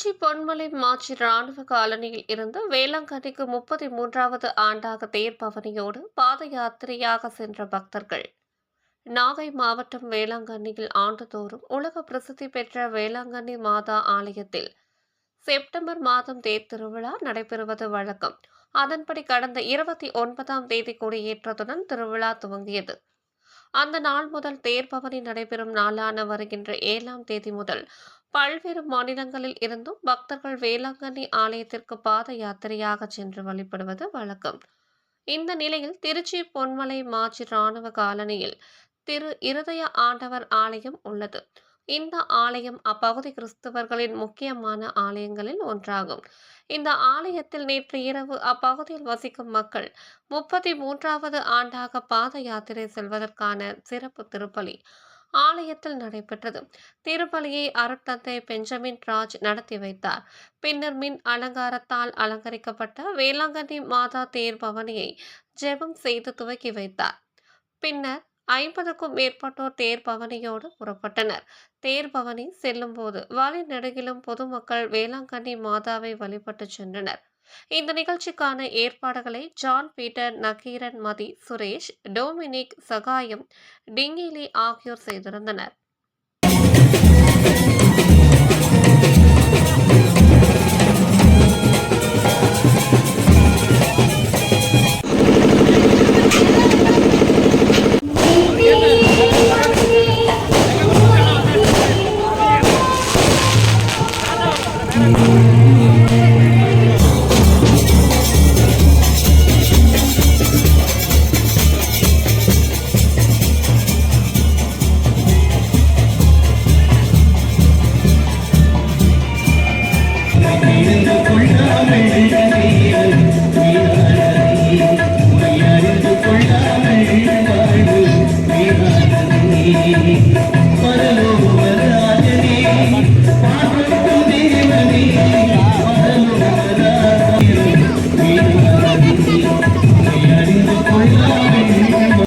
திருச்சி பொன்மலை மாச்சி ராணுவ காலனியில் இருந்து வேளாங்கண்ணிக்கு 33வது ஆண்டாக தேர்பவனியோடு பாத யாத்திரையாக சென்ற பக்தர்கள். நாகை மாவட்டம் வேளாங்கண்ணியில் ஆண்டுதோறும் உலக பிரசித்தி பெற்ற வேளாங்கண்ணி மாதா ஆலயத்தில் செப்டம்பர் மாதம் தேர் திருவிழா நடைபெறுவது வழக்கம். அதன்படி கடந்த 29ஆம் தேதி கொடியேற்றத்துடன் திருவிழா துவங்கியது. அந்த நாள் முதல் தேர்பவனி நடைபெறும் நாளான வருகின்ற 7ஆம் தேதி முதல் பல்வேறு மாநிலங்களில் இருந்தும் பக்தர்கள் வேளாங்கண்ணி ஆலயத்திற்கு பாத யாத்திரையாக சென்று வழிபடுவது வழக்கம். இந்த நிலையில் திருச்சி பொன்மலை மாச்சி ராணுவ காலனியில் திரு இருதய ஆண்டவர் ஆலயம் உள்ளது. இந்த ஆலயம் அப்பகுதி கிறிஸ்தவர்களின் முக்கியமான ஆலயங்களில் ஒன்றாகும். இந்த ஆலயத்தில் நேற்று இரவு அப்பகுதியில் வசிக்கும் மக்கள் 33வது ஆண்டாக பாத யாத்திரை செல்வதற்கான சிறப்பு திருப்பலி ஆலயத்தில் நடைபெற்றது. திருப்பலியை அருட்தந்தை பெஞ்சமின் ராஜ் நடத்தி வைத்தார். பின்னர் மின் அலங்காரத்தால் அலங்கரிக்கப்பட்ட வேளாங்கண்ணி மாதா தேர் பவனியை ஜெபம் செய்து துவக்கி வைத்தார். பின்னர் 50க்கும் மேற்பட்டோர் தேர் பவனியோடு புறப்பட்டனர். தேர் பவனி செல்லும் போது வழி நெடுகிலும் பொதுமக்கள் வேளாங்கண்ணி மாதாவை வழிபட்டு சென்றனர். இந்த நிகழ்ச்சிக்கான ஏற்பாடுகளை ஜான் பீட்டர், நக்கீரன், மதி, சுரேஷ், டொமினிக், சகாயம், டிங்கிலி ஆகியோர் செய்திருந்தனர். இந்த